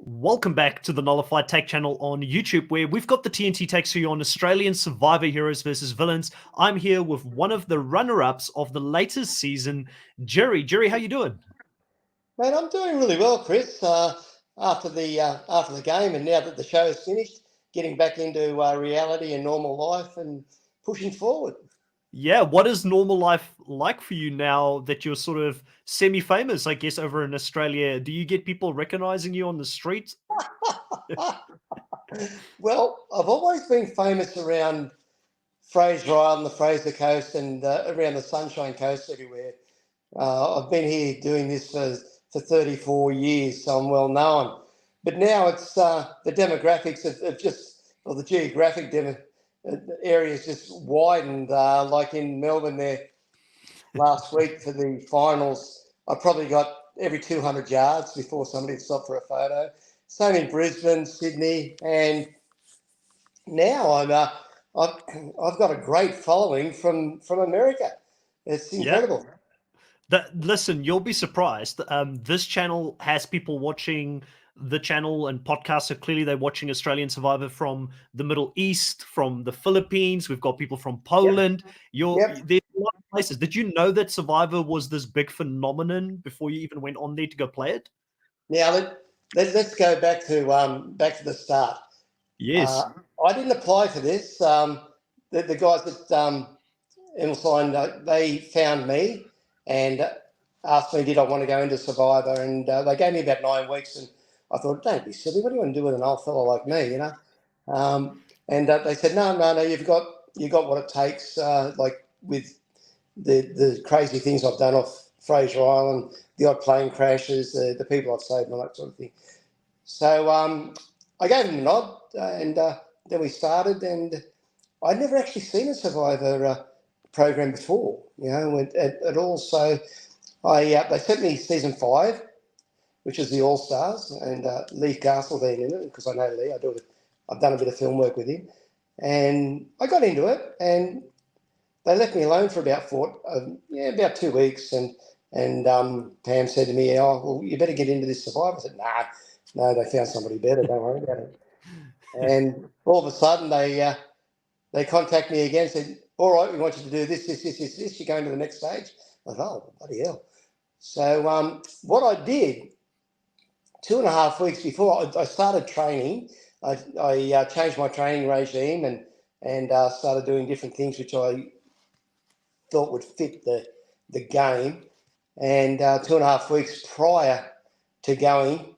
Welcome back to the Nullified Take channel on YouTube, where we've got the TNT takes for you on Australian Survivor heroes versus villains. I'm here with one of the runner-ups of the latest season, Gerry. Gerry, how you doing? Mate, I'm doing really well, Chris. After the game, and now that the show is finished, getting back into reality and normal life, and pushing forward. Yeah, what is normal life like for you now that you're sort of semi-famous, I guess, over in Australia? Do you get people recognizing you on the street? Well, I've always been famous around Fraser Island, the Fraser Coast, and around the Sunshine Coast everywhere. I've been here doing this for 34 years, so I'm well known. But now it's the demographics of just, or the geographic areas just widened. Like in Melbourne there last week for the finals, I probably got every 200 yards before somebody stopped for a photo. Same in Brisbane, Sydney, and now I've got a great following from America. It's Yeah. incredible. Listen, you'll be surprised. This channel has people watching the channel and podcasts. So clearly, they're watching Australian Survivor from the Middle East, from the Philippines. We've got people from Poland. Yep. There's a lot of places. Did you know that Survivor was this big phenomenon before you even went on there to go play it? Now let's go back to the start. Yes. I didn't apply for this. The guys that Ingleside, they found me and asked me, did I want to go into Survivor? And they gave me about 9 weeks. And I thought, don't be silly. What do you want to do with an old fellow like me, you know? And they said, no, you've got what it takes, like with the crazy things I've done off Fraser Island, the odd plane crashes, the people I've saved, and all that sort of thing. So I gave him a nod, and then we started. And I'd never actually seen a Survivor program before, you know, at all. So they sent me season 5, which is the All Stars, and Lee Castledean in it, because I know Lee. I've done a bit of film work with him, and I got into it, and they left me alone for about 2 weeks, and Pam said to me, "Oh, well, you better get into this Survivor." I said, "Nah, no, they found somebody better. Don't worry about it." And all of a sudden, they contact me again, said, "All right, we want you to do this. You're going to the next stage." I thought, "Oh, bloody hell!" So what I did 2.5 weeks before I started training, I changed my training regime and started doing different things which I thought would fit the game. And 2.5 weeks prior to going,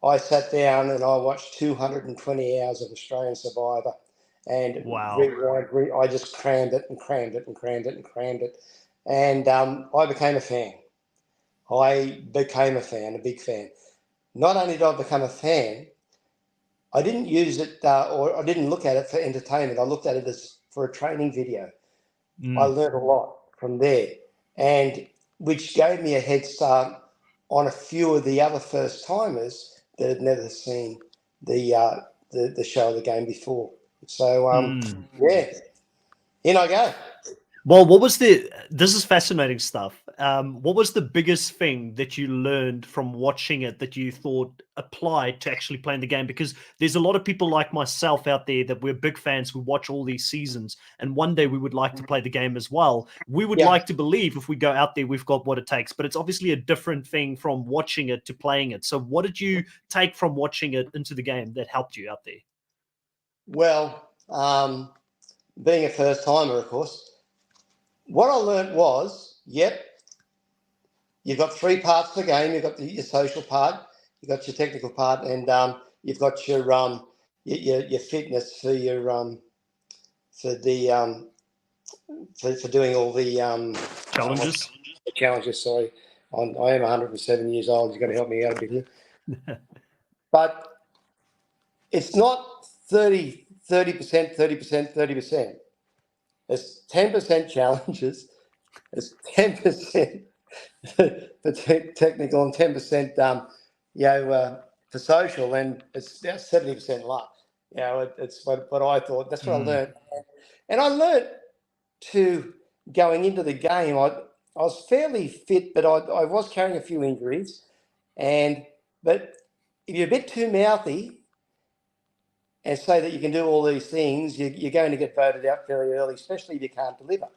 I sat down and I watched 220 hours of Australian Survivor, and Wow. I just crammed it and crammed it and crammed it and crammed it, and I became a fan. A big fan. Not only did I become a fan, I didn't use it or I didn't look at it for entertainment. I looked at it as for a training video. I Mm. learned a lot from there, and which gave me a head start on a few of the other first timers that had never seen the show or the game before. So Mm. yeah, in I go. Well, this is fascinating stuff. What was the biggest thing that you learned from watching it that you thought applied to actually playing the game? Because there's a lot of people like myself out there that we're big fans. We watch all these seasons, and one day we would like to play the game as well. We would Yeah. like to believe if we go out there, we've got what it takes, but it's obviously a different thing from watching it to playing it. So what did you take from watching it into the game that helped you out there? Well, being a first timer, of course, what I learned was, yep, you've got 3 parts to the game. You've got your social part, you've got your technical part, and you've got your fitness for your for the for doing all the Challenges? challenges. Sorry, I am 107 years old. You've got to help me out a bit here. But it's not 30%, 30%, 30%. It's 10% challenges. It's 10% for technical and 10% for social, and it's about 70% luck. It's what I thought. That's what I learned, and I learned to going into the game. I was fairly fit, but I was carrying a few injuries, but if you're a bit too mouthy and say that you can do all these things, you're going to get voted out very early, especially if you can't deliver.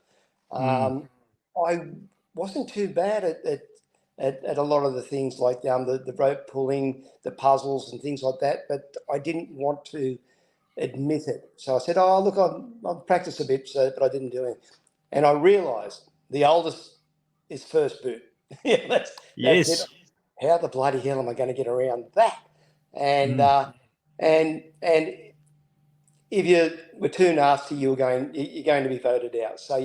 I wasn't too bad at a lot of the things like the rope pulling, the puzzles and things like that, but I didn't want to admit it. So I said, oh, look, I've practiced a bit, but I didn't do it. And I realised the oldest is first boot. Yeah, that's it. How the bloody hell am I going to get around that? And if you were too nasty, you're going to be voted out. So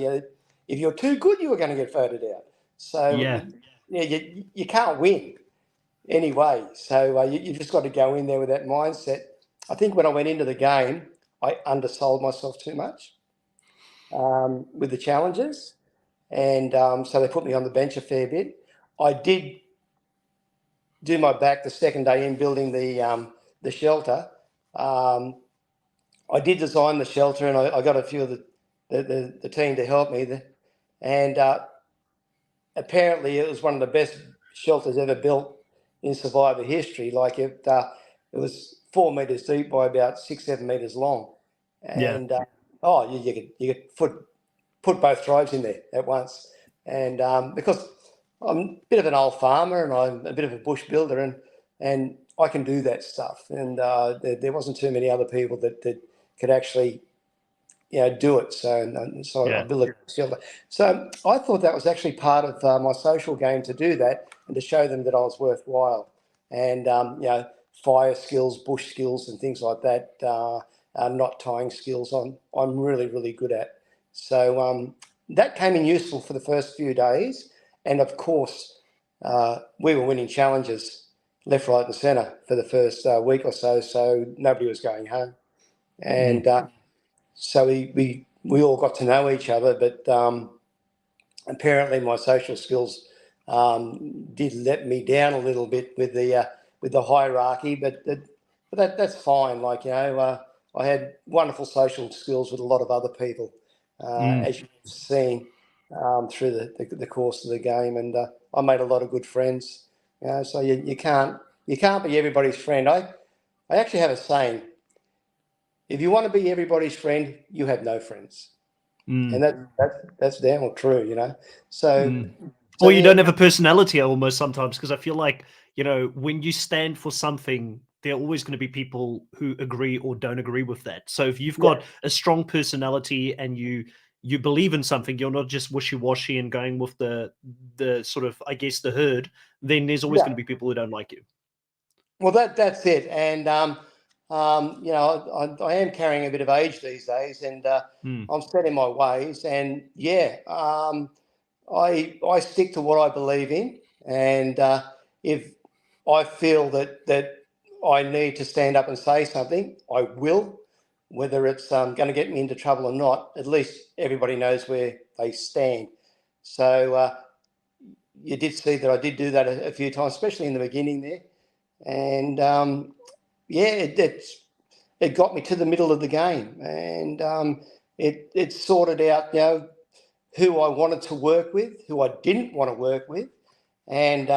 if you're too good, you were going to get voted out. So you can't win anyway. So you've just got to go in there with that mindset. I think when I went into the game, I undersold myself too much with the challenges. And so they put me on the bench a fair bit. I did do my back the second day in building the shelter. I did design the shelter, and I got a few of the team to help me. And apparently it was one of the best shelters ever built in Survivor history. Like it was 4 meters deep by about 6-7 meters long. And you could put both tribes in there at once. And because I'm a bit of an old farmer and I'm a bit of a bush builder, and I can do that stuff. And there wasn't too many other people that could actually do it. So I built a shelter. So I thought that was actually part of my social game to do that and to show them that I was worthwhile. And fire skills, bush skills, and things like that. Knot tying skills. I'm really, really good at. So that came in useful for the first few days. And of course, we were winning challenges left, right, and centre for the first week or so. So nobody was going home, and so we all got to know each other. But apparently, my social skills did let me down a little bit with the hierarchy. But that's fine. Like I had wonderful social skills with a lot of other people, as you've seen through the course of the game, and I made a lot of good friends. So you can't be everybody's friend. I actually have a saying: if you want to be everybody's friend, you have no friends, and that's damn true. So. Or you don't have a personality almost sometimes, because I feel like, when you stand for something, there are always going to be people who agree or don't agree with that. So if you've got a strong personality and you believe in something, you're not just wishy-washy and going with the sort of, I guess, the herd, then there's always going to be people who don't like you. Well, that's it. And, I am carrying a bit of age these days, and I'm set in my ways. And, I stick to what I believe in. And if I feel that I need to stand up and say something, I will. Whether it's going to get me into trouble or not, at least everybody knows where they stand. So you did see that I did do that a few times, especially in the beginning there. And it got me to the middle of the game, and it sorted out who I wanted to work with, who I didn't want to work with, and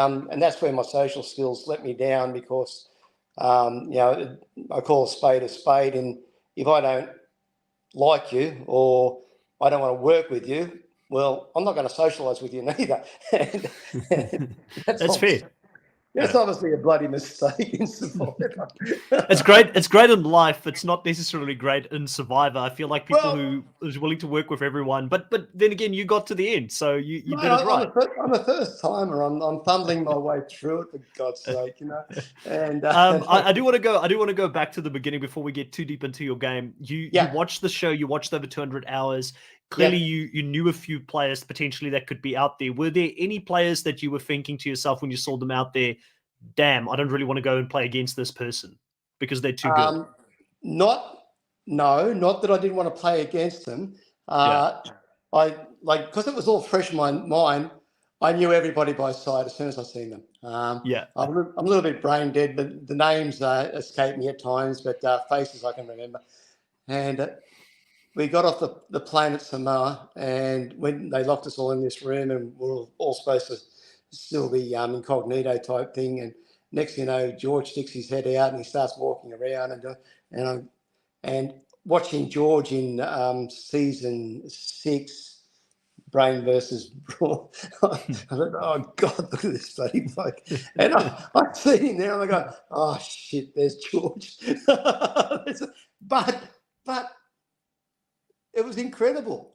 that's where my social skills let me down, because I call a spade, and if I don't like you or I don't want to work with you, well, I'm not going to socialise with you neither. That's fair. That's obviously a bloody mistake in Survivor. It's great. It's great in life. It's not necessarily great in Survivor. I feel like people who is willing to work with everyone, but then again, you got to the end, so you did it right. I'm a first timer. I'm fumbling my way through it, for God's sake, And I do want to go back to the beginning before we get too deep into your game. You watched the show. You watched over 200 hours. Clearly, you knew a few players potentially that could be out there. Were there any players that you were thinking to yourself when you saw them out there, damn, I don't really want to go and play against this person because they're too good? Not that I didn't want to play against them. Because it was all fresh in my mind, I knew everybody by sight as soon as I seen them. I'm a little bit brain dead, but the names escape me at times, but faces I can remember. And we got off the plane at Samoa, and when they locked us all in this room, and we were all supposed to still be incognito type thing, and next thing you know, George sticks his head out and he starts walking around, and watching George in season 6. Brain versus Brawn. I thought, oh God, look at this bloody bloke. And I see him there and I go, oh shit, there's George. but it was incredible.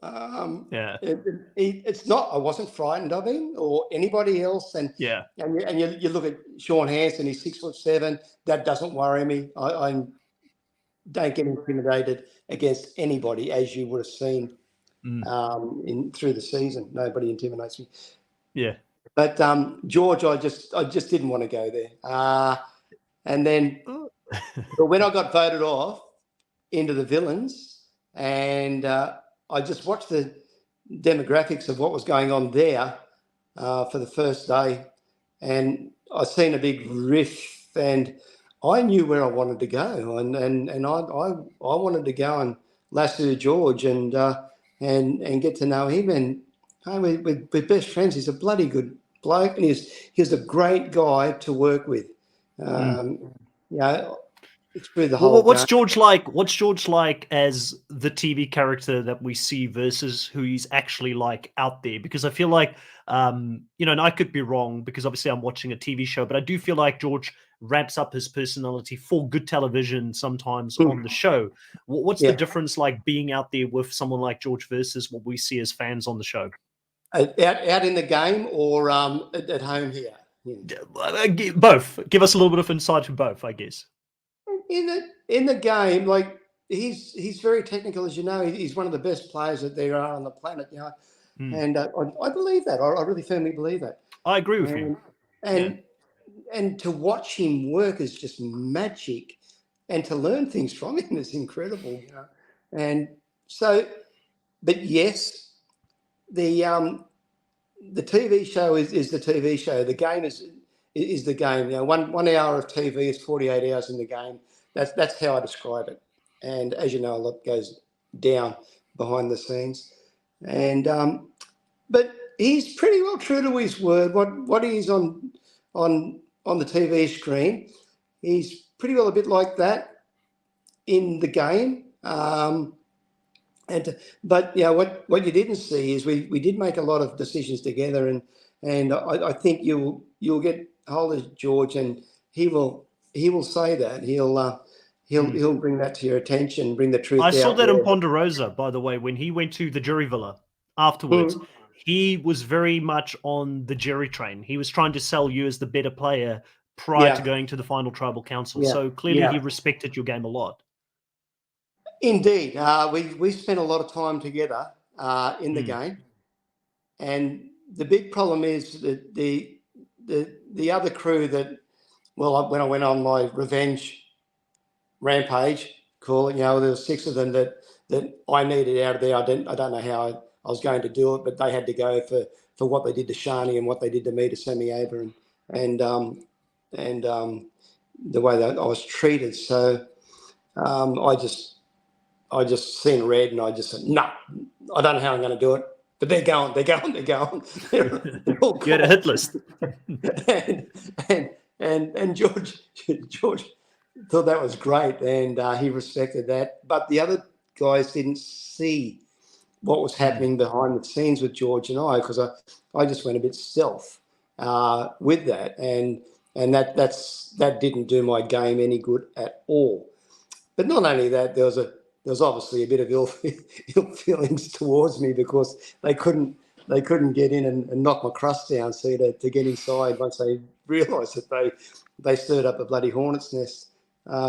It's not, I wasn't frightened of him or anybody else. And you look at Sean Hansen, he's 6'7". That doesn't worry me. I don't get intimidated against anybody, as you would have seen. Through the season, nobody intimidates me. Yeah, but George, I just didn't want to go there. And then, but when I got voted off into the villains, and I just watched the demographics of what was going on there for the first day, and I seen a big riff, and I knew where I wanted to go, and I wanted to go and lasso George and get to know him, and we're best friends. He's a bloody good bloke, and he's a great guy to work with. It's through the whole. What's George like? What's George like as the TV character that we see versus who he's actually like out there? Because I feel like, and I could be wrong because obviously I'm watching a TV show, but I do feel like George ramps up his personality for good television sometimes on the show. What's the difference like being out there with someone like George versus what we see as fans on the show? Out in the game or at home here? Yeah. Both. Give us a little bit of insight to both, I guess. In the game, like he's very technical, as you know. He's one of the best players that there are on the planet, and I believe that. I really firmly believe that. I agree with you. And to watch him work is just magic, and to learn things from him is incredible. And so, but yes, the TV show is the TV show. The game is the game. 1 hour of TV is 48 hours in the game. That's how I describe it. And as you know, a lot goes down behind the scenes. And but he's pretty well true to his word. What he's on the TV screen, he's pretty well a bit like that in the game. But what you didn't see is we did make a lot of decisions together, and I think you'll get hold of George, and he will say that he'll bring that to your attention, bring the truth. I saw that in Ponderosa, by the way, when he went to the Gerry Villa afterwards. He was very much on the Gerry train. He was trying to sell you as the better player prior to going to the final tribal council. So clearly he respected your game a lot. Indeed. We spent a lot of time together in the game. And the big problem is that the other crew that, when I went on my revenge rampage, call it, there were 6 of them that I needed out of there. I don't know how I was going to do it, but they had to go for what they did to Shani and what they did to me to send me over, and the way that I was treated. So I just seen red, and I just said, no, I don't know how I'm going to do it, but they're going. They're all you had a hit list. and George thought that was great, and he respected that. But the other guys didn't see what was happening behind the scenes with George and I, because I just went a bit stealth with that, and that didn't do my game any good at all. But not only that, there was obviously a bit of ill feelings towards me, because they couldn't get in and knock my crust down, to get inside once they realised that they stirred up a bloody hornet's nest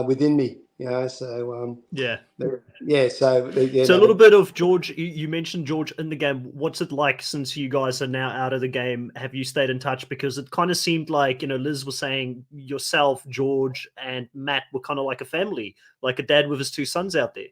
within me. So So a little bit of George. You mentioned George in the game. What's it like since you guys are now out of the game? Have you stayed in touch? Because it kind of seemed like, Liz was saying yourself, George, and Matt were kind of like a family, like a dad with his 2 sons out there.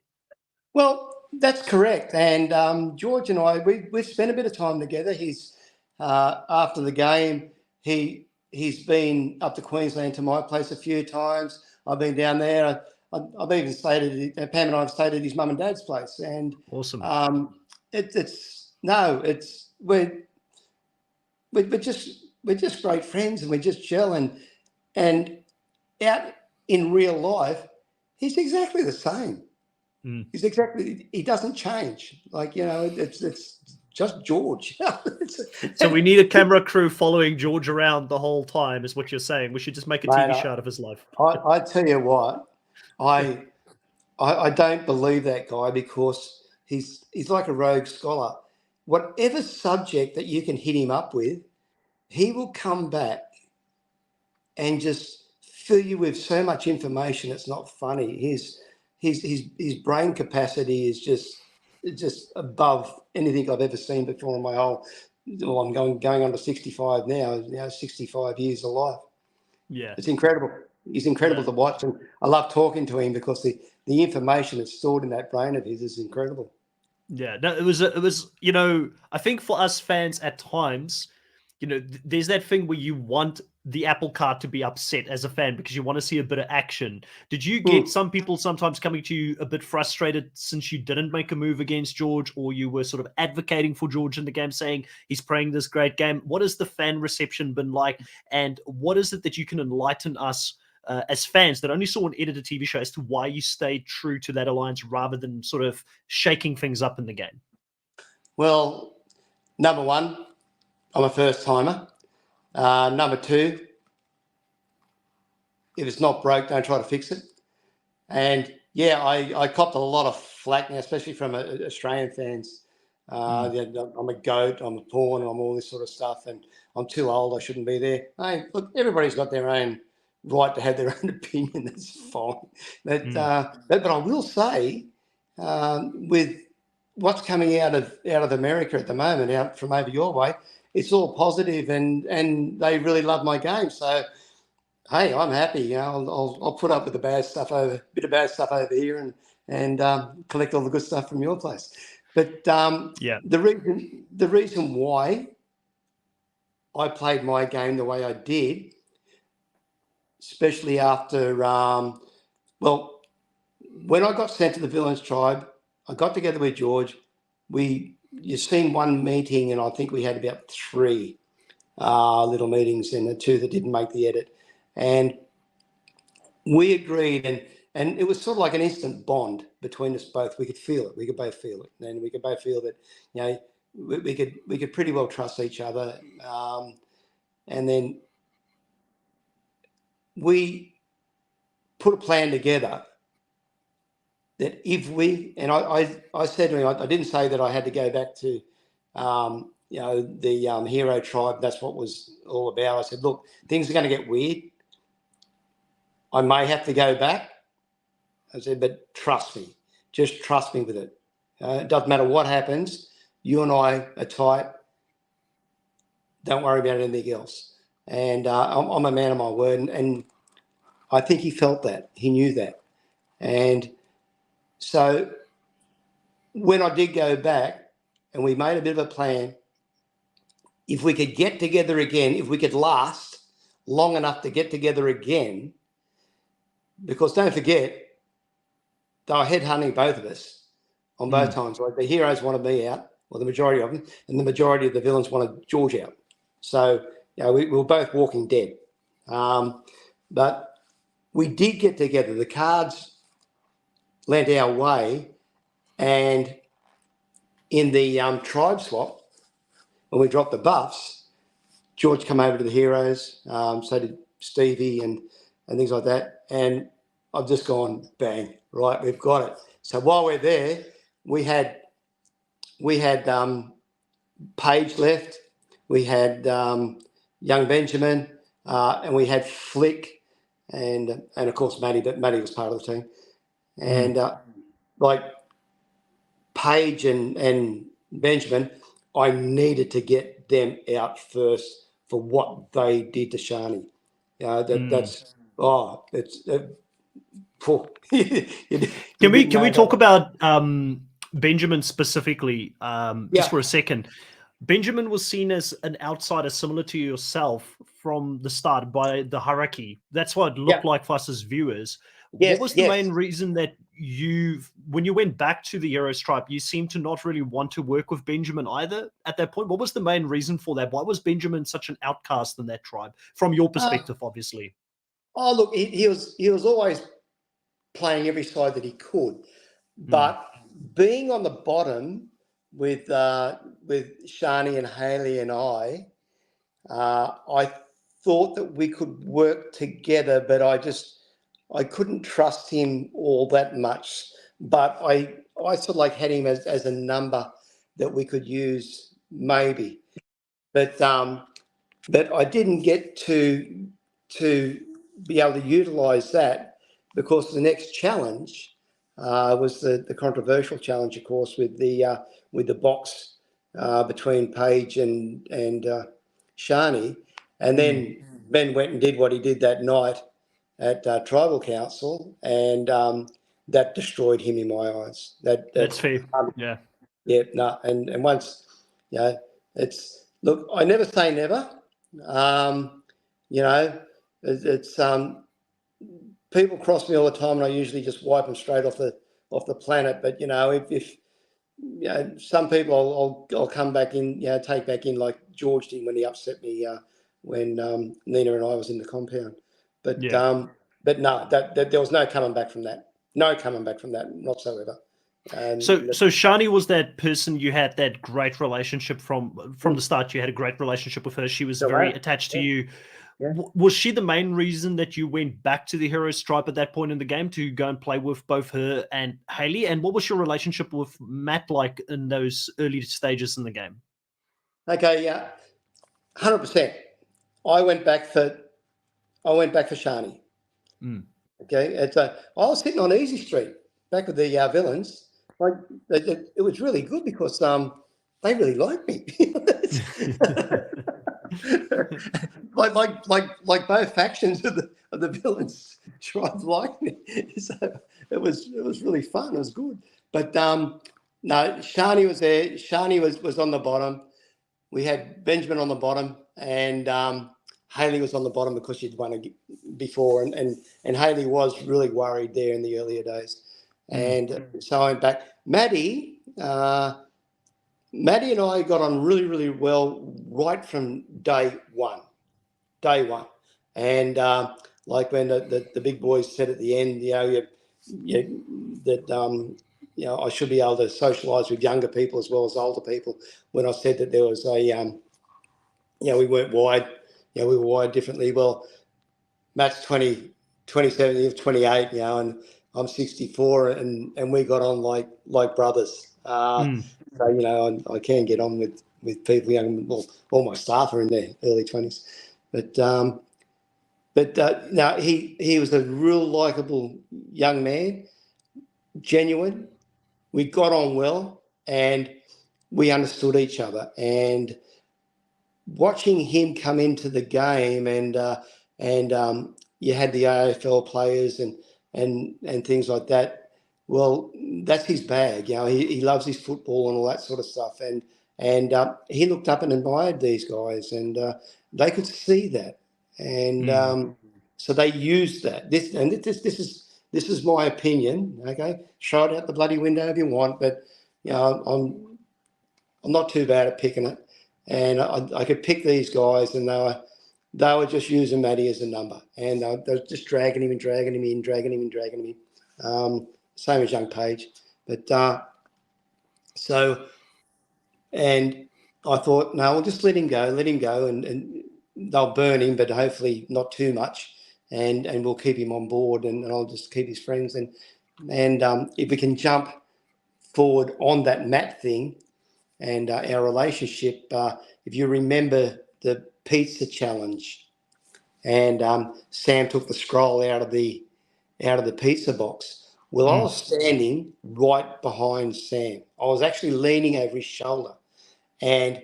Well, that's correct. And George and I, we've spent a bit of time together. He's after the game, he's been up to Queensland to my place a few times. I've been down there. I've even stayed at Pam and I have stayed at his mum and dad's place. And awesome. We're just great friends, and we just gel. And And out in real life, he's exactly the same. He doesn't change. Like, it's just George. So we need a camera crew following George around the whole time, is what you're saying. We should just make a TV show out of his life. I tell you what, I don't believe that guy, because he's like a rogue scholar. Whatever subject that you can hit him up with, he will come back and just fill you with so much information it's not funny. His brain capacity is just above anything I've ever seen before in my whole. Well, I'm going on to 65 now. 65 years of life. Yeah, it's incredible. He's incredible to watch, and I love talking to him because the information that's stored in that brain of his is incredible. Yeah, no, it was I think for us fans at times, there's that thing where you want the apple cart to be upset as a fan because you want to see a bit of action. Did you get some people sometimes coming to you a bit frustrated since you didn't make a move against George, or you were sort of advocating for George in the game, saying he's playing this great game? What has the fan reception been like, and what is it that you can enlighten us as fans that only saw an edited TV show as to why you stayed true to that alliance rather than sort of shaking things up in the game? Well, number one, I'm a first timer. Number two, if it's not broke, don't try to fix it. And yeah, I copped a lot of flack now, especially from Australian fans. I'm a goat, I'm a pawn, I'm all this sort of stuff, and I'm too old, I shouldn't be there. Hey, look, everybody's got their own right to have their own opinion. That's fine. But I will say, with what's coming out of America at the moment, out from over your way, it's all positive, and they really love my game. So hey, I'm happy. I'll put up with the bad stuff bit of bad stuff over here, and collect all the good stuff from your place. But the reason why I played my game the way I did, especially after when I got sent to the Villains Tribe, I got together with George. You've seen one meeting, and I think we had about 3 little meetings, and the 2 that didn't make the edit. And we agreed, and it was sort of like an instant bond between us both. We could feel it. We could both feel it, and we could both feel that we could pretty well trust each other. And then we put a plan together that if we, and I said to him, I didn't say that I had to go back to the hero tribe. That's what was all about. I said, look, things are going to get weird. I may have to go back. I said, but trust me. Just trust me with it. It doesn't matter what happens. You and I are tight. Don't worry about anything else. And I'm a man of my word. And I think he felt that. He knew that. And so when I did go back and we made a bit of a plan, if we could get together again, if we could last long enough to get together again, because don't forget, they were headhunting both of us on both times. Like the heroes wanted me out, or the majority of them, and the majority of the villains wanted George out. So we were both walking dead. But we did get together. The cards lent our way, and in the tribe swap, when we dropped the buffs, George came over to the heroes, so did Stevie and things like that. And I've just gone, bang, right, we've got it. So while we're there, we had Paige left, we had young Benjamin, and we had Flick, and of course Matty, but Matty was part of the team. And like Paige and Benjamin, I needed to get them out first for what they did to Shani. That's it's. Can we talk about Benjamin specifically, just for a second? Benjamin was seen as an outsider similar to yourself from the start by the hierarchy. That's what it looked like for us as viewers. What was the main reason that when you went back to the Heroes tribe, you seemed to not really want to work with Benjamin either at that point? What was the main reason for that? Why was Benjamin such an outcast in that tribe, from your perspective, obviously? Oh, look, he was always playing every side that he could, but being on the bottom with Shani and Haley and I thought that we could work together, but I couldn't trust him all that much. But I sort of like had him as a number that we could use maybe, but I didn't get to be able to utilise that because the next challenge was the controversial challenge, of course, with the box between Paige and Shani, and then Ben went and did what he did that night at Tribal Council, and that destroyed him in my eyes. That's fair. Yeah. Yeah, no, and once, it's look. I never say never. You know, it's people cross me all the time, and I usually just wipe them straight off the planet. But if some people I'll come back in, take back in like George did when he upset me when Nina and I was in the compound. But but no, that there was no coming back from that. No coming back from that whatsoever. So Shani was that person you had that great relationship from the start. You had a great relationship with her. She was very attached to you. Yeah. Was she the main reason that you went back to the Hero Stripe at that point in the game to go and play with both her and Haley? And what was your relationship with Matt like in those early stages in the game? Okay, yeah, 100%. I went back for Shani. Okay, I was sitting on Easy Street back with the villains. Like it was really good because they really liked me. like both factions of the villains tried to like me. So it was really fun. It was good. But no, Shani was there. Shani was on the bottom. We had Benjamin on the bottom, and Haley was on the bottom because she'd won before, and Haley was really worried there in the earlier days. And so I went back. Maddie and I got on really, really well right from day one. And like when the big boys said at the end, I should be able to socialise with younger people as well as older people. When I said that there was we weren't wired, we were wired differently. Well, Matt's 27, he was 28, and I'm 64, and we got on like brothers. So I can get on with people young. Well, all my staff are in their early 20s, but no, he was a real likable young man, genuine. We got on well, and we understood each other. And watching him come into the game, and you had the AFL players and things like that. Well, that's his bag. He loves his football and all that sort of stuff. And he looked up and admired these guys, and they could see that. And so they used that. This is my opinion. Okay, throw it out the bloody window if you want, but I'm not too bad at picking it. And I could pick these guys, and they were just using Matty as a number, and they were just dragging him in. Same as young Page, but and I thought, no, we'll just let him go, and they'll burn him, but hopefully not too much, and we'll keep him on board, and I'll just keep his friends, and if we can jump forward on that Matt thing. And our relationship, if you remember the pizza challenge, and Sam took the scroll out of the pizza box. Well, I was standing right behind Sam. I was actually leaning over his shoulder, and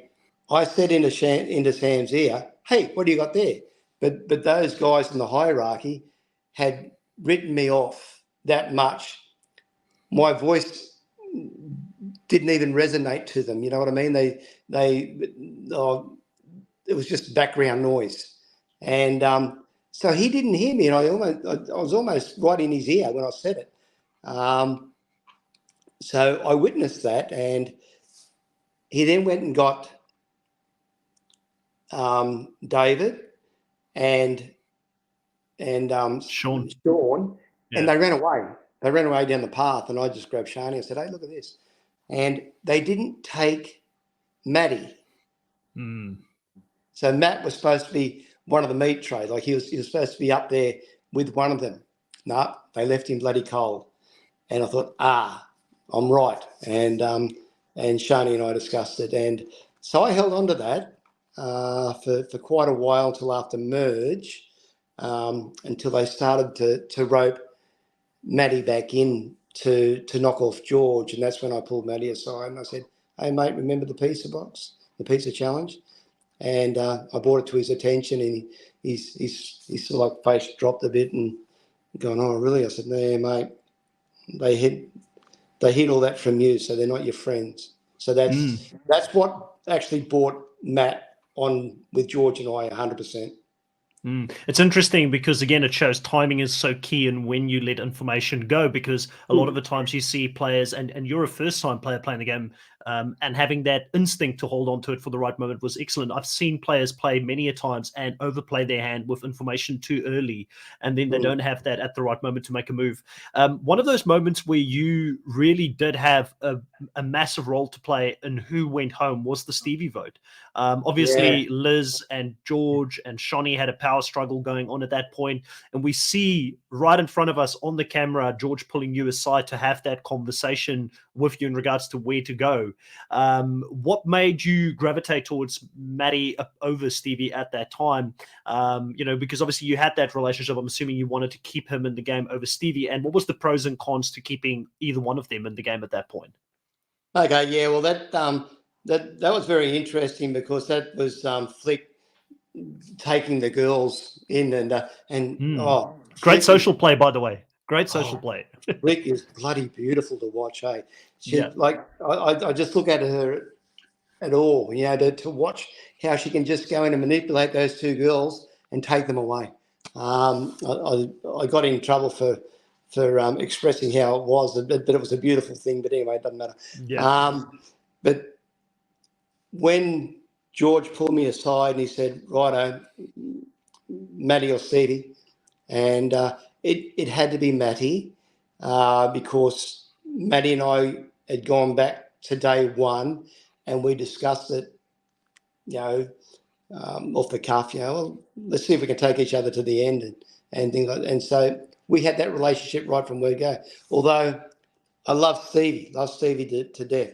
I said into Sam's ear, "Hey, what do you got there?" But those guys in the hierarchy had written me off that much. My voice didn't even resonate to them. You know what I mean? It was just background noise, and so he didn't hear me, and I was almost right in his ear when I said it. So I witnessed that, and he then went and got David, and Sean. Sean, Yeah. and they ran away. They ran away down the path, and I just grabbed Shani and said, "Hey, look at this." And they didn't take Matty. So Matt was supposed to be one of the meat trade. Like he was supposed to be up there with one of them. No, they left him bloody cold. And I thought, I'm right. And Shani and I discussed it. And so I held on to that for quite a while until after merge, until they started to rope Matty back in to knock off George. And that's when I pulled Matty aside and I said, "Hey, mate, remember the pizza box, the pizza challenge?" And I brought it to his attention, and he's sort of like face dropped a bit and going, "Oh, really?" I said, "No, mate, they hid all that from you, so they're not your friends." So that's what actually brought Matt on with George and I 100%. It's interesting because, again, it shows timing is so key in when you let information go, because a lot of the times you see players, and you're a first-time player playing the game, and having that instinct to hold on to it for the right moment was excellent. I've seen players play many a times and overplay their hand with information too early, and then they don't have that at the right moment to make a move. One of those moments where you really did have a massive role to play in who went home was the Stevie vote. Obviously, Liz and George and Shani had a power struggle going on at that point, and we see right in front of us on the camera George pulling you aside to have that conversation with you in regards to where to go. What made you gravitate towards Matty over Stevie at that time? Because obviously you had that relationship. I'm assuming you wanted to keep him in the game over Stevie, and what was the pros and cons to keeping either one of them in the game at that point? Okay, yeah, well, that was very interesting because that was Flick taking the girls in, Great social play, by the way. Great social play. Flick is bloody beautiful to watch. Hey, Yeah. I just look at her at all, to watch how she can just go in and manipulate those two girls and take them away. I got in trouble for expressing how it was, but it was a beautiful thing. But anyway, it doesn't matter. Yeah. But when George pulled me aside and he said, "Righto, Matty or Stevie," and it had to be Matty because Matty and I had gone back to day one and we discussed it, off the cuff, well, let's see if we can take each other to the end and things like that. And so we had that relationship right from word go. Although I love Stevie to death.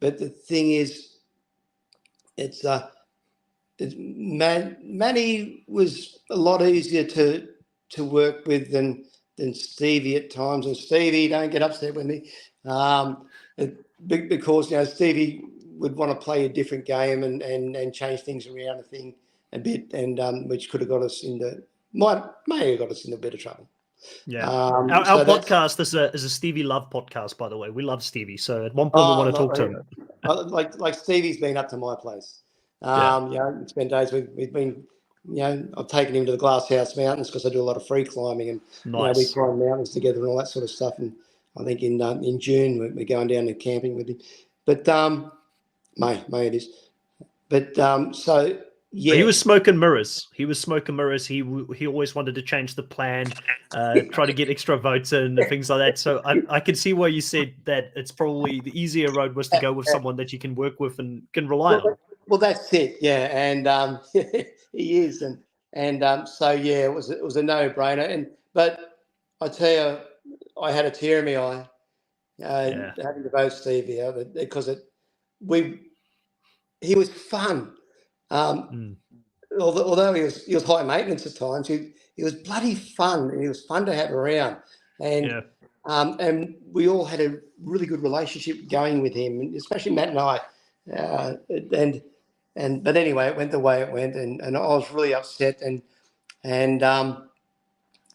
But the thing is, Manny was a lot easier to work with than Stevie at times. And Stevie, don't get upset with me, because Stevie would want to play a different game and change things around a bit, and which could have got us may have got us into a bit of trouble. Yeah, our podcast is a Stevie love podcast, by the way. We love Stevie, so at one point we want to talk to him. Like Stevie's been up to my place. It's been days we've been. I've taken him to the Glass House Mountains because I do a lot of free climbing, and we climb mountains together and all that sort of stuff. And I think in June we're going down to camping with him. But May it is. But so. Yeah. He was smoking mirrors. He always wanted to change the plan, try to get extra votes in and things like that. So I can see why you said that it's probably the easier road was to go with someone that you can work with and can rely on. Well, that's it. Yeah, and he is, so yeah, it was a no-brainer. But I tell you, I had a tear in my eye having to vote Stevie because he was fun. Although he was high maintenance at times, he was bloody fun. And he was fun to have around, and we all had a really good relationship going with him, especially Matt and I. But anyway, it went the way it went, and I was really upset. And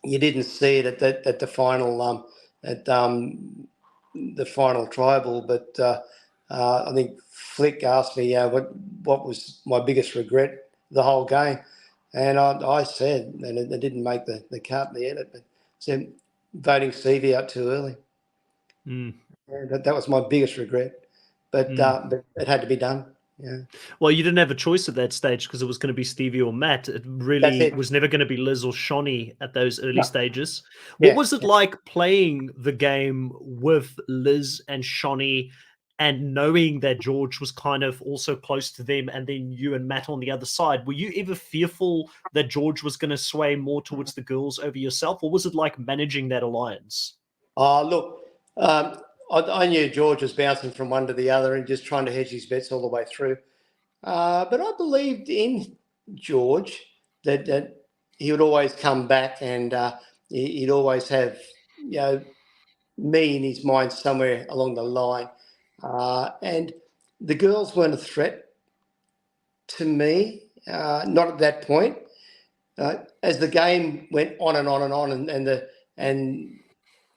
you didn't see it at the final the final tribal, but I think Flick asked me what was my biggest regret the whole game, and I said, and it didn't make the cut in the edit, but said voting Stevie out too early. And that was my biggest regret, but it had to be done. Yeah, Well, you didn't have a choice at that stage because it was going to be Stevie or Matt. It that's really it. was never going to be Liz or Shawnee at those early No, stages. What yeah. was it like playing the game with Liz and Shawnee and knowing that George was kind of also close to them and then you and Matt on the other side? Were you ever fearful that George was going to sway more towards the girls over yourself? Or was it like managing that alliance? Oh, look, I knew George was bouncing from one to the other and just trying to hedge his bets all the way through. But I believed in George that he would always come back and he'd always have, me in his mind somewhere along the line. And the girls weren't a threat to me, not at that point. As the game went on and on and on,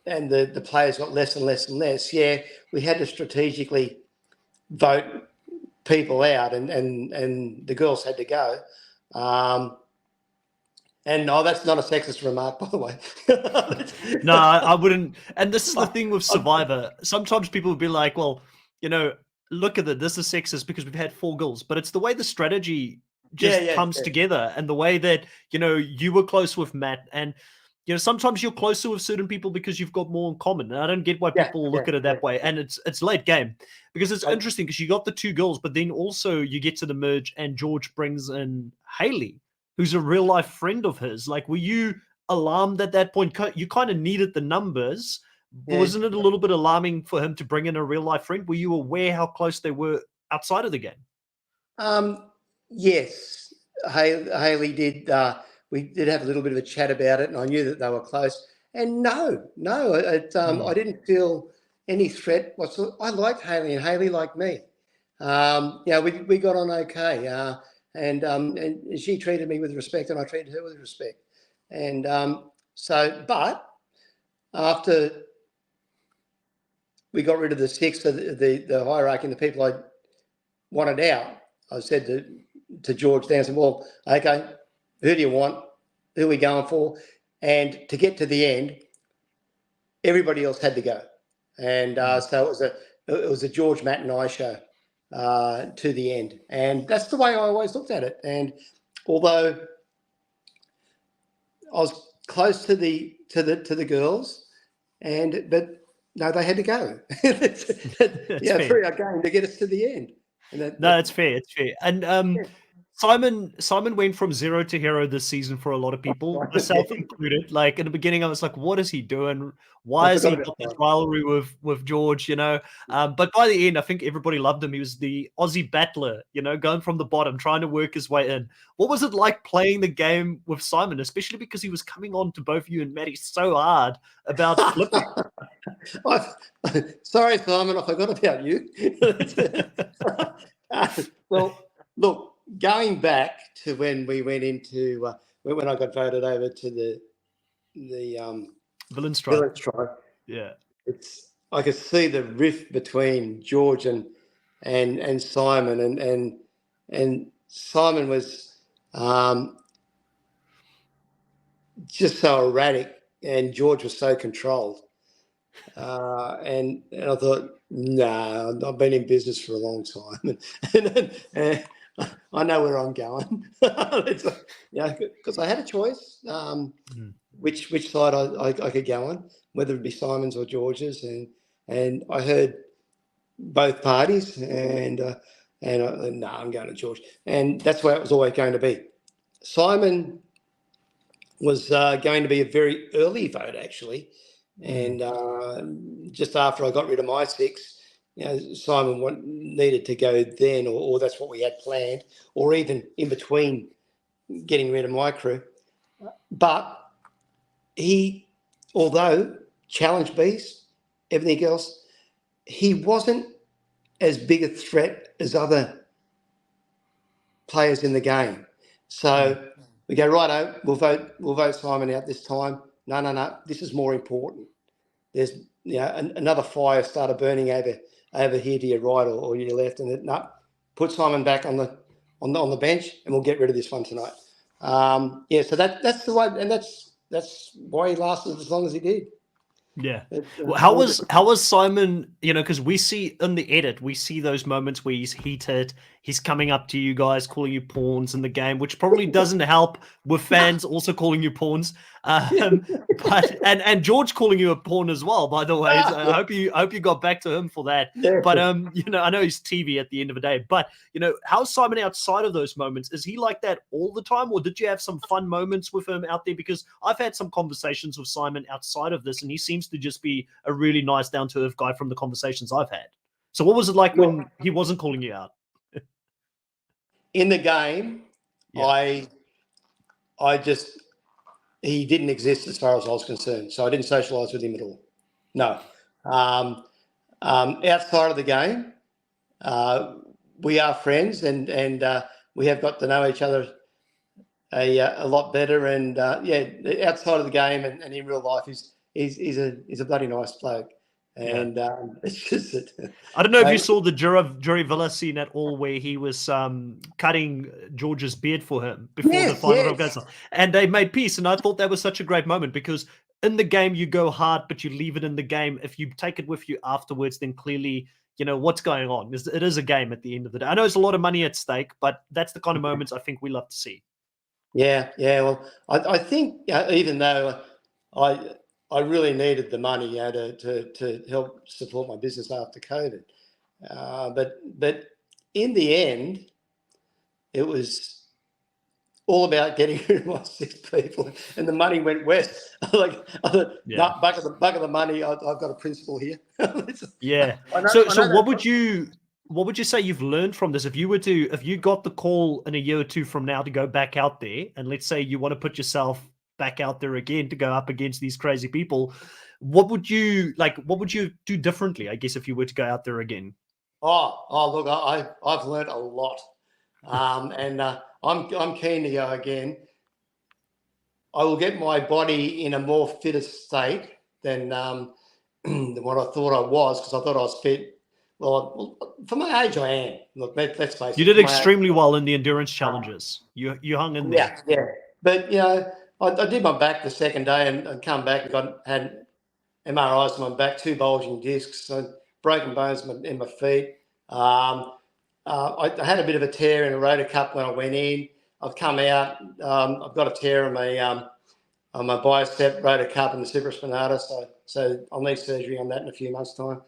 and the players got less and less and less. Yeah, we had to strategically vote people out, and the girls had to go. And no, that's not a sexist remark, by the way. No, I wouldn't. And this is the thing with Survivor. Sometimes people would be like, well, look at it. This is sexist because we've had 4 girls. But it's the way the strategy Yeah, just yeah, comes yeah. together and the way that, you were close with Matt. And, sometimes you're closer with certain people because you've got more in common. And I don't get why Yeah, people yeah, look at it yeah. that way. And it's late game because it's interesting because you got the 2 girls, but then also you get to the merge and George brings in Haley, who's a real life friend of his. Like, were you alarmed at that point? You kind of needed the numbers, but Yeah. wasn't it a little bit alarming for him to bring in a real life friend? Were you aware how close they were outside of the game? Yes, Haley did. We did have a little bit of a chat about it, and I knew that they were close. And no, I didn't feel any threat whatsoever. I liked Haley, and Haley liked me. We got on okay, and she treated me with respect, and I treated her with respect. And but after we got rid of the 6, the hierarchy, and the people I wanted out, I said to George then, I said, well, okay, who do you want? Who are we going for? And to get to the end, everybody else had to go. And so it was a George, Matt and I show to the end. And that's the way I always looked at it. And although I was close to the girls, but no, they had to go. Through our game to get us to the end. And No, it's fair. It's fair. And Simon went from 0 to hero this season for a lot of people, myself included. Like in the beginning, I was like, "What is he doing? Why I has he forgot got this about rivalry with George?" But by the end, I think everybody loved him. He was the Aussie battler, going from the bottom, trying to work his way in. What was it like playing the game with Simon, especially because he was coming on to both you and Maddie so hard about flipping? Sorry, Simon, I forgot about you. Well, look, going back to when we went into when I got voted over to the Villain's Tribe. Village Tribe, Yeah. I could see the rift between George and Simon, and Simon was just so erratic, and George was so controlled. And I thought, no, I've been in business for a long time, and I know where I'm going. Because I had a choice, which side I could go on, whether it be Simon's or George's, and I heard both parties, and no, I'm going to George, and that's where it was always going to be. Simon was going to be a very early vote, actually. And just after I got rid of my 6, Simon needed to go then, or that's what we had planned, or even in between getting rid of my crew. But he, although challenge beast, everything else, he wasn't as big a threat as other players in the game. So we go, righto, we'll vote Simon out this time. No, this is more important. There's another fire started burning over here to your right or your left, and no, put Simon back on the bench, and we'll get rid of this one tonight. So that's the way, and that's why he lasted as long as he did. Yeah. It's, Well, all different. how was Simon? You know, because we see in the edit, we see those moments where he's heated. He's coming up to you guys, calling you pawns in the game, which probably doesn't help with fans also calling you pawns. But and George calling you a pawn as well. By the way, so Yeah, I hope you got back to him for that. yeah. But you know, I know he's TV at the end of the day. But you know, how's Simon outside of those moments? Is he like that all the time, or did you have some fun moments with him out there? Because I've had some conversations with Simon outside of this, and he seems to just be a really nice, down to earth guy from the conversations I've had. So, what was it like Look, when he wasn't calling you out? in the game, Yeah, I just he didn't exist as far as I was concerned. So I didn't socialise with him at all. No. Outside of the game, we are friends, and we have got to know each other a lot better. And outside of the game and in real life, he's a bloody nice bloke. yeah. And it's just that I don't know if you saw the Jury Villa scene at all, where he was cutting George's beard for him before the yes, final round goes yes. on, and they made peace. And I thought that was such a great moment, because in the game you go hard, but you leave it in the game. If you take it with you afterwards, then clearly you know what's going on. It is a game at the end of the day. I know there's a lot of money at stake, but that's the kind of moments I think we love to see. Yeah, yeah. Well, I think even though I I really needed the money, to help support my business after COVID, but in the end, it was all about getting rid of my 6 people, and the money went west. Like, I thought, Yeah. no, buck of the money. I've got a principle here. Yeah. I know, So I know what that. would you say you've learned from this? If you got the call in a year or two from now to go back out there, and let's say you want to put yourself back out there again to go up against these crazy people, what would you do differently, I guess, if you were to go out there again? Look, I've learned a lot, and I'm keen to go again. I will get my body in a more fitter state than than what I thought I was, because I thought I was fit. Well, for my age, I am. Look, let's face You it. did For my age, extremely well in the endurance uh, challenges. You hung in there. yeah, yeah. But I did my back the second day, and come back and had MRIs on my back, 2 bulging discs, so broken bones in my feet. I had a bit of a tear in a rotor cup when I went in. I've come out. I've got a tear on my bicep, rotor cup, and the supraspinatus. So I'll need surgery on that in a few months' time.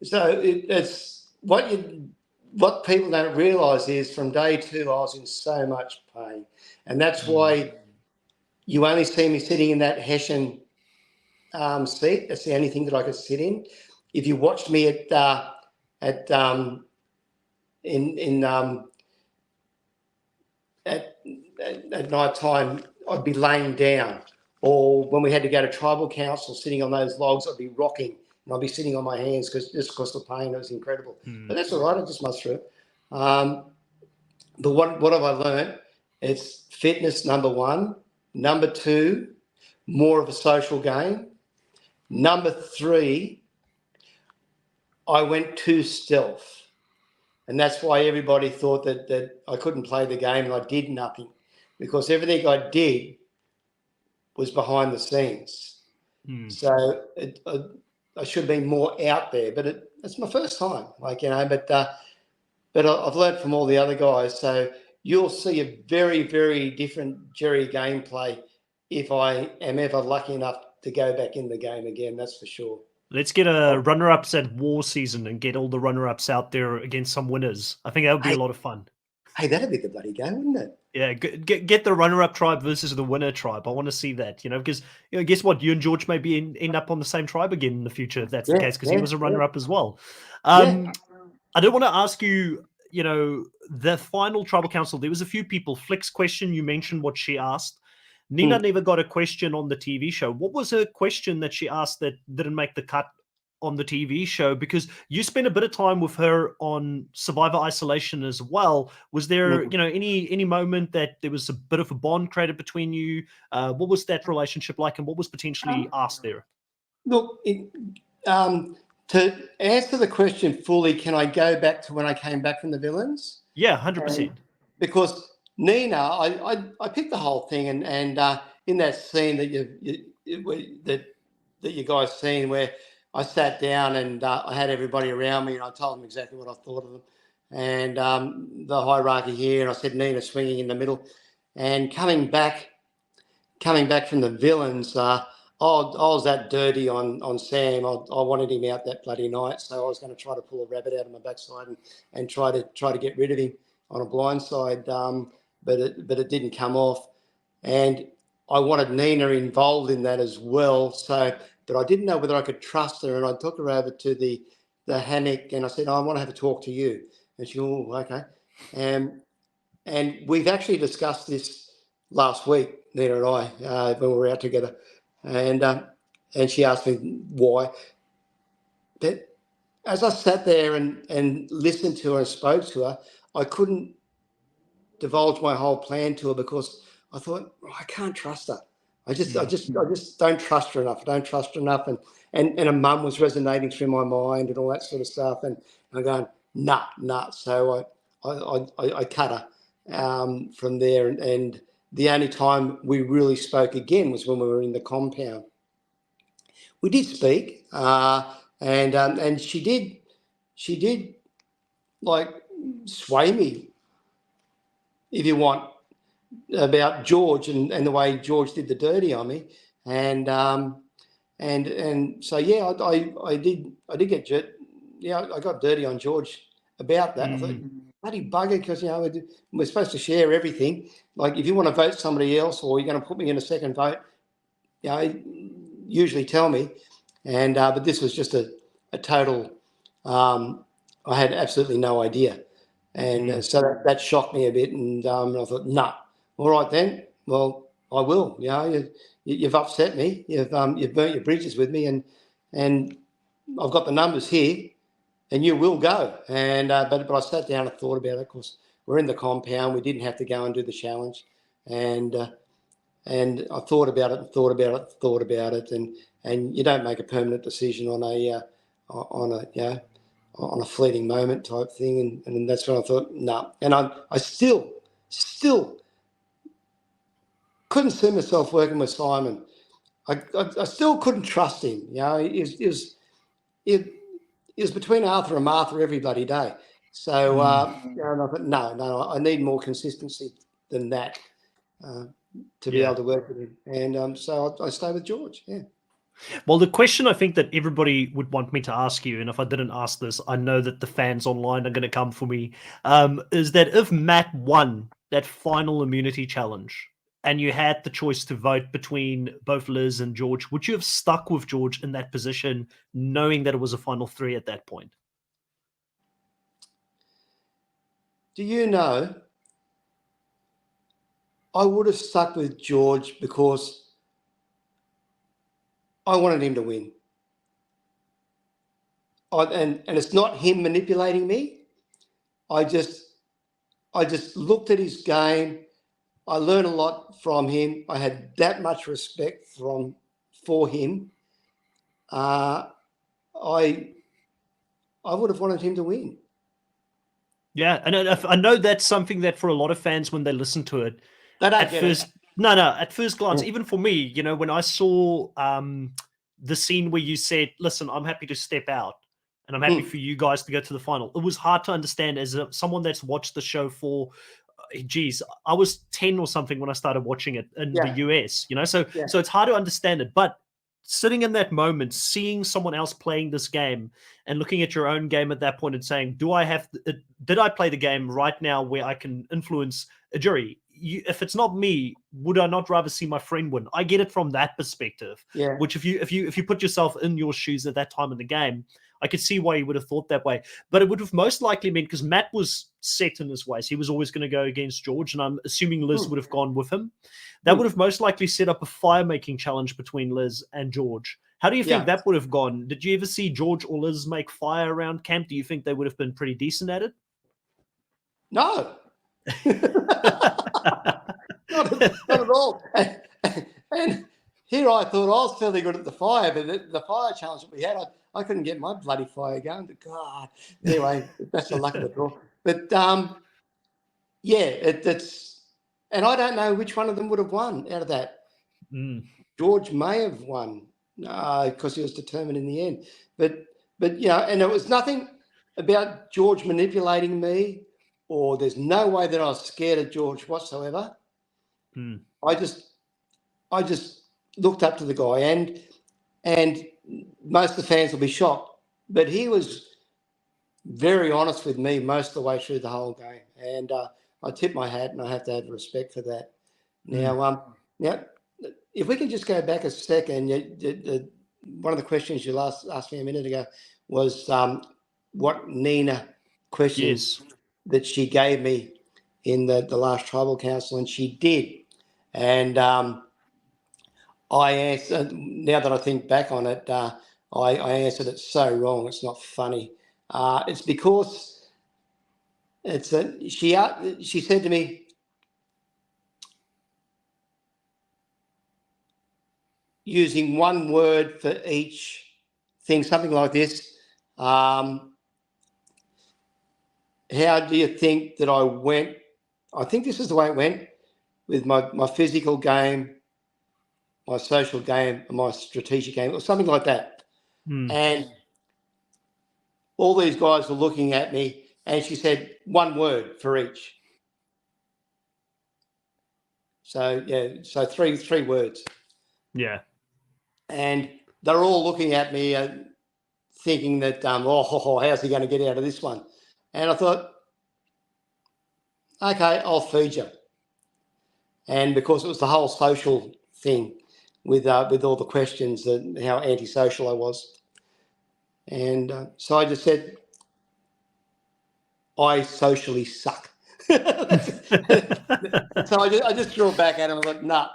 So it's what people don't realise is from day 2 I was in so much pain, and that's Mm. why you only see me sitting in that Hessian seat. That's the only thing that I could sit in. If you watched me at in at night time, I'd be laying down, or when we had to go to tribal council, sitting on those logs, I'd be rocking, and I'd be sitting on my hands because the pain, it was incredible. Mm. But that's all right. I just muscle through it. But what have I learned? It's fitness, number one. Number two, more of a social game. Number three, I went too stealth. And that's why everybody thought that I couldn't play the game and I did nothing, because everything I did was behind the scenes. Mm. So I should have been more out there, but it's my first time, but I've learned from all the other guys. So you'll see a very, very different Gerry gameplay if I am ever lucky enough to go back in the game again, that's for sure. Let's get a runner-ups at War season and get all the runner-ups out there against some winners. I think that would be a Hey, lot of fun. hey, that'd be the bloody game, wouldn't it? Yeah, get the runner-up tribe versus the winner tribe. I want to see that, because guess what? You and George may end up on the same tribe again in the future if that's the Yeah, case, because he yeah, was a yeah, runner-up as well. yeah. I do want to ask you, the final tribal council. There was a few people. Flick's question, you mentioned what she asked. Nina Hmm. never got a question on the TV show. What was her question that she asked that didn't make the cut on the TV show? Because you spent a bit of time with her on Survivor Isolation as well. Was there, Hmm. any moment that there was a bit of a bond created between you? What was that relationship like, and what was potentially Um, asked there? Look, to answer the question fully, can I go back to when I came back from the villains? Yeah, And 100%. because Nina, I picked the whole thing, and in that scene that that you guys seen where I sat down and I had everybody around me and I told them exactly what I thought of them. And the hierarchy here, and I said Nina swinging in the middle. And coming back from the villains, I was that dirty on Sam. I wanted him out that bloody night, so I was going to try to pull a rabbit out of my backside and try to get rid of him on a blindside, but it didn't come off. And I wanted Nina involved in that as well. So, but I didn't know whether I could trust her, and I took her over to the hammock, and I said, I want to have a talk to you. And she, oh, okay. And we've actually discussed this last week, Nina and I, when we were out together, and she asked me why. But as I sat there and listened to her and spoke to her, I couldn't divulge my whole plan to her because I thought, oh, I can't trust her. I just don't trust her enough. I don't trust her enough. And her mum was resonating through my mind and all that sort of stuff. And I'm going, nah. So I cut her from there. And the only time we really spoke again was when we were in the compound. We did speak, and she did like sway me, if you want, about George and the way George did the dirty on me, and so yeah, I did get I got dirty on George about that. I thought, bloody bugger, because we're supposed to share everything. Like if you want to vote somebody else or you're going to put me in a second vote, usually tell me. And but this was just a total. I had absolutely no idea. And so that shocked me a bit, and I thought, nah, all right then. Well, I will. You've upset me. You've burnt your bridges with me, and I've got the numbers here, and you will go. And but I sat down and thought about it. Of course, we're in the compound. We didn't have to go and do the challenge, and I thought about it, and you don't make a permanent decision on a fleeting moment type thing, and that's when I thought, no. And I still couldn't see myself working with Simon. I still couldn't trust him. It was between Arthur and Martha every bloody day. So and I thought, no, I need more consistency than that to be able to work with him. And so I stay with George. Yeah. Well, the question I think that everybody would want me to ask you, and if I didn't ask this, I know that the fans online are going to come for me, is that if Matt won that final immunity challenge and you had the choice to vote between both Liz and George, would you have stuck with George in that position, knowing that it was a final three at that point? Do you know, I would have stuck with George because I wanted him to win. And it's not him manipulating me. I just looked at his game. I learned a lot from him. I had that much respect for him. I would have wanted him to win. Yeah, and I know that's something that for a lot of fans, when they listen to it, at first glance, even for me, when I saw the scene where you said, listen, I'm happy to step out and I'm happy for you guys to go to the final, it was hard to understand as someone that's watched the show for, I was 10 or something when I started watching it in the US, so it's hard to understand it. But sitting in that moment, seeing someone else playing this game and looking at your own game at that point and saying, did I play the game right now where I can influence a jury? If it's not me, would I not rather see my friend win? I get it from that perspective. Yeah. Which if you put yourself in your shoes at that time in the game, I could see why you would have thought that way. But it would have most likely meant, because Matt was set in his ways, he was always going to go against George, and I'm assuming Liz would have gone with him. That would have most likely set up a fire-making challenge between Liz and George. How do you think that would have gone? Did you ever see George or Liz make fire around camp? Do you think they would have been pretty decent at it? No. not at all. And here I thought I was fairly good at the fire, but the fire challenge that we had, I couldn't get my bloody fire going. But God, anyway, that's the luck of the draw. But it's, and I don't know which one of them would have won out of that. George may have won. because he was determined in the end. But and it was nothing about George manipulating me, or there's no way that I was scared of George whatsoever. I just looked up to the guy, and most of the fans will be shocked, but he was very honest with me most of the way through the whole game, and I tip my hat, and I have to have respect for that. Now, if we can just go back a second, one of the questions you asked me a minute ago was what Nina questions that she gave me in the last tribal council, and she did. And I answered, now that I think back on it, I answered it so wrong. It's not funny. It's because she said to me, using one word for each thing, something like this. How do you think that I went? I think this is the way it went with my physical game, my social game, and my strategic game, or something like that. And all these guys were looking at me, and she said one word for each. So so three words. Yeah. And they're all looking at me, thinking that how's he going to get out of this one? And I thought, okay, I'll feed you. And because it was the whole social thing with all the questions and how antisocial I was, and so I just said, I socially suck. So I just threw it back at him. I was like, nah,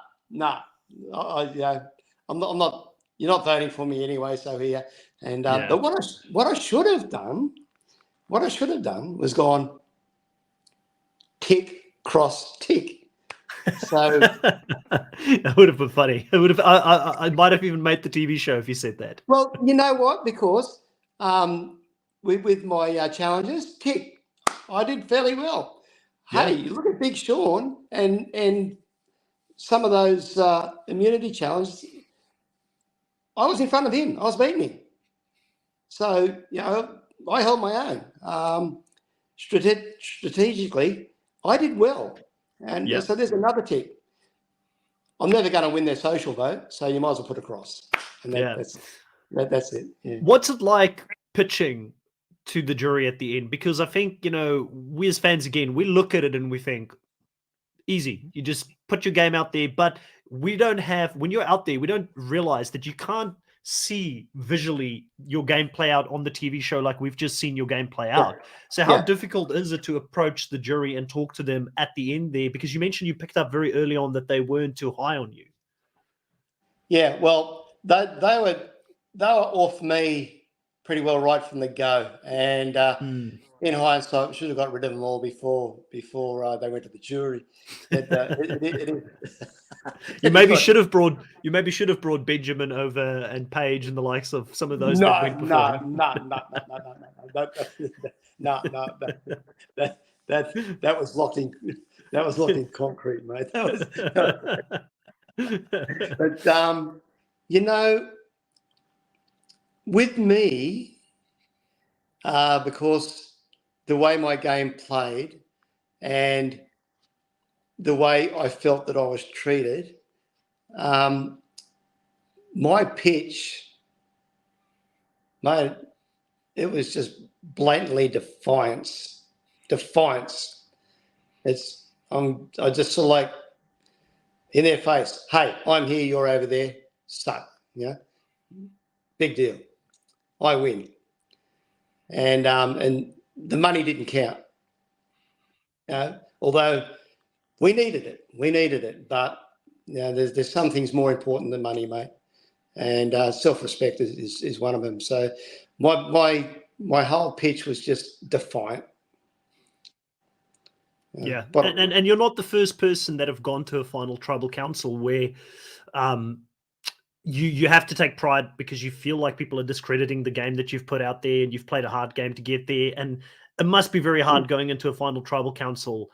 I'm not. You're not voting for me anyway. So here, and but what I should have done was gone tick, cross, tick. So that would have been funny. It would have. I might have even made the TV show if you said that. Well, you know what? Because with my challenges, tick, I did fairly well. Hey, you look at Big Sean and some of those immunity challenges. I was in front of him. I was beating him. So I held my own. Strategically, I did well, and so there's another tick. I'm never going to win their social vote, so you might as well put a cross. And that's it. Yeah. What's it like pitching to the jury at the end? Because I think, we as fans, again, we look at it and we think, easy. You just put your game out there. But when you're out there, we don't realize that you can't see visually your game play out on the TV show like we've just seen your game play out. So how difficult is it to approach the jury and talk to them at the end there? Because you mentioned you picked up very early on that they weren't too high on you. Yeah, well, they were off me pretty well right from the go, and in hindsight, should have got rid of them all before they went to the jury. But, you maybe should have brought Benjamin over and Paige and the likes of some of those that went before. No. That was locked in. That was locked in concrete, mate. But with me, because the way my game played and the way I felt that I was treated, my pitch, mate, it was just blatantly defiance. I just sort of like in their face, hey, I'm here, you're over there, suck, big deal. I win. And the money didn't count. Although we needed it, but there's some things more important than money, mate. And self-respect is one of them. So my whole pitch was just defiant. And you're not the first person that have gone to a final tribal council where you have to take pride because you feel like people are discrediting the game that you've put out there and you've played a hard game to get there. And it must be very hard going into a final tribal council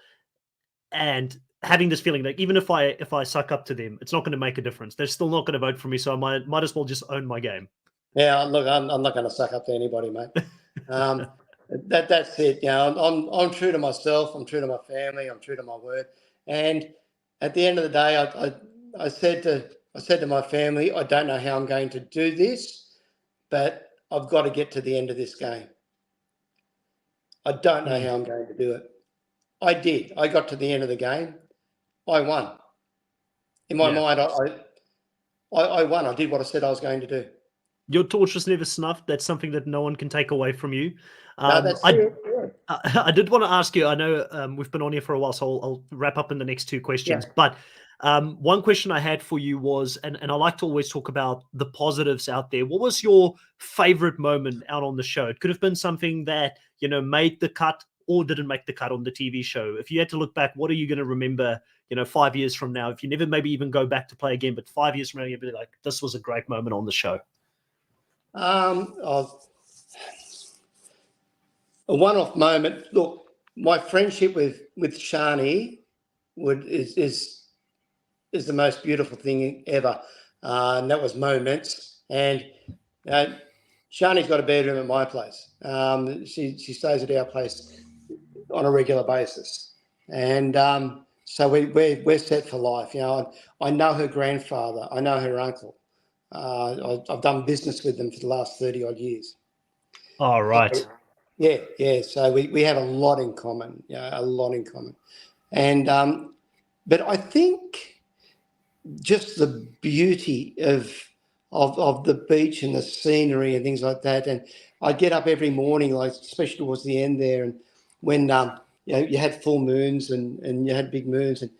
and having this feeling like even if I suck up to them, it's not going to make a difference. They're still not going to vote for me, so I might as well just own my game. Yeah, look, I'm not going to suck up to anybody, mate. That's it. You know, I'm true to myself. I'm true to my family. I'm true to my word. And at the end of the day, I said to my family, I don't know how I'm going to do this, but I've got to get to the end of this game. I don't know how I'm going to do it. I did. I got to the end of the game. I won. In my mind, I won. I did what I said I was going to do. Your torch was never snuffed. That's something that no one can take away from you. No, that's it. I did want to ask you, I know we've been on here for a while, so I'll wrap up in the next two questions. But one question I had for you was, and I like to always talk about the positives out there. What was your favorite moment out on the show? It could have been something that, made the cut or didn't make the cut on the TV show. If you had to look back, what are you going to remember, 5 years from now? If you never maybe even go back to play again, but 5 years from now, you'll be like, this was a great moment on the show. A one-off moment. Look, my friendship with Shani is the most beautiful thing ever, and that was moments. And Shani's got a bedroom at my place. She stays at our place on a regular basis, and so we're set for life. I know her grandfather. I know her uncle. I've done business with them for the last 30 odd years. Oh, right. So, yeah. So we have a lot in common. A lot in common. And but I think just the beauty of the beach and the scenery and things like that. And I get up every morning, like especially towards the end there, and when you had full moons and you had big moons, and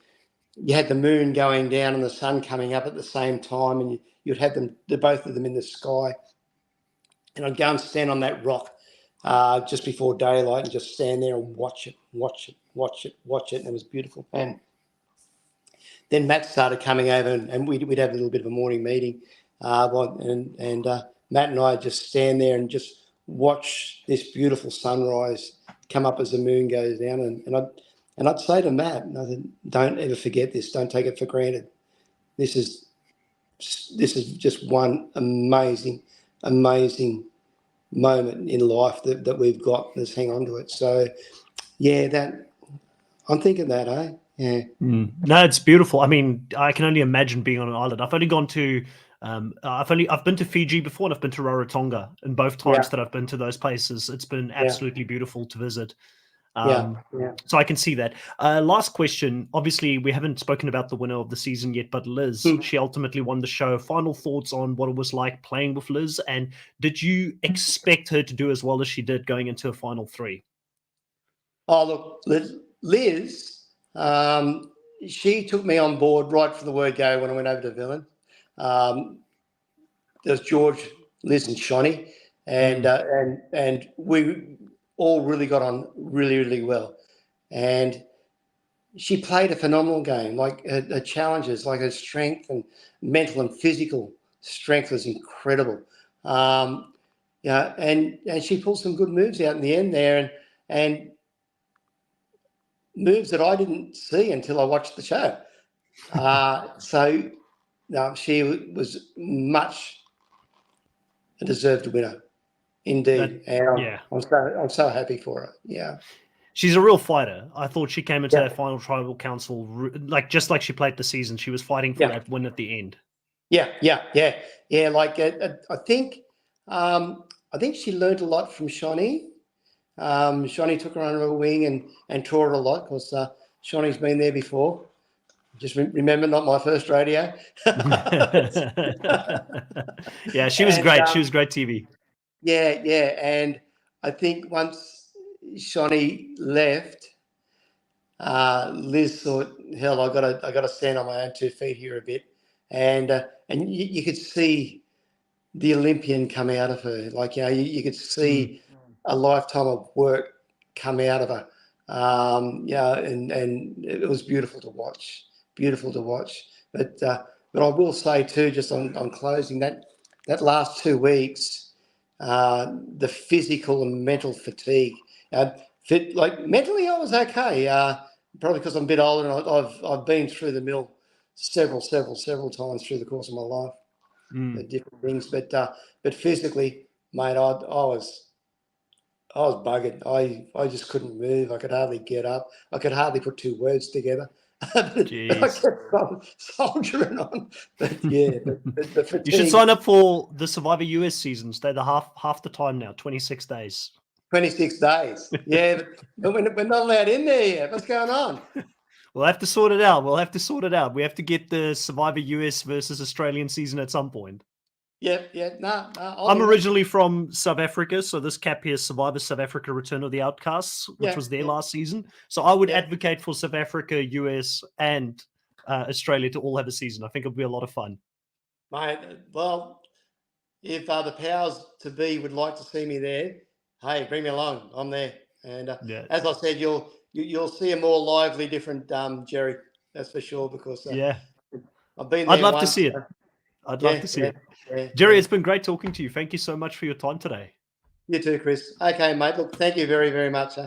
you had the moon going down and the sun coming up at the same time, and you'd have both of them in the sky. And I'd go and stand on that rock just before daylight and just stand there and watch it. And it was beautiful. And then Matt started coming over, and we'd have a little bit of a morning meeting. And Matt and I just stand there and just watch this beautiful sunrise come up as the moon goes down. And I'd say to Matt, I said, don't ever forget this. Don't take it for granted. This is just one amazing moment in life that we've got. Let's hang on to it. So, that I'm thinking that, Yeah. No, it's beautiful. I mean, I can only imagine being on an island. I've only gone to, I've been to Fiji before, and I've been to Rarotonga, and both times that I've been to those places, it's been absolutely beautiful to visit. So I can see that. Last question. Obviously, we haven't spoken about the winner of the season yet, but Liz, she ultimately won the show. Final thoughts on what it was like playing with Liz, and did you expect her to do as well as she did going into a final three? Oh, look, Liz, she took me on board right from the word go when I went over to Villain. There's George, Liz, and Shani, and we all really got on really, really well. And she played a phenomenal game. Like her challenges, like her strength and mental and physical strength was incredible. And she pulled some good moves out in the end there, and moves that I didn't see until I watched the show. So she was much a deserved winner, indeed. I'm so happy for her. Yeah. She's a real fighter. I thought she came into that final tribal council just like she played the season. She was fighting for that win at the end. Yeah. Like I think she learned a lot from Shani. Shani took her under her wing and taught her a lot because Shani's been there before. Just remember, not my first rodeo. Yeah, she was great. She was great TV. Yeah. And I think once Shani left, Liz thought, hell, I gotta stand on my own 2 feet here a bit. And you could see the Olympian come out of her. Like, you could see a lifetime of work come out of her. And it was beautiful to watch. But I will say too, just on closing, that last 2 weeks, the physical and mental fatigue. Like mentally, I was okay. probably because I'm a bit older and I've been through the mill several times through the course of my life. Different things, but physically, mate, I was buggered. I just couldn't move. I could hardly get up. I could hardly put two words together. but I Jeez. kept on soldiering on. But yeah, but the fatigue. You should sign up for the Survivor US season. Stay the half the time now, 26 days. 26 days. Yeah, but we're not allowed in there yet. What's going on? We'll have to sort it out. We have to get the Survivor US versus Australian season at some point. Yeah. No. I'm originally from South Africa, so this cap here is Survivor South Africa Return of the Outcasts, which was their last season. So I would advocate for South Africa, US, and Australia to all have a season. I think it'll be a lot of fun. Mate, well, if the powers to be would like to see me there, hey, bring me along. I'm there. And as I said, you'll see a more lively, different Gerry. That's for sure. Because I've been there. I'd love to see it. I'd love to see it. Yeah, Gerry, it's been great talking to you. Thank you so much for your time today. You too, Chris. Okay, mate. Look, thank you very, very much.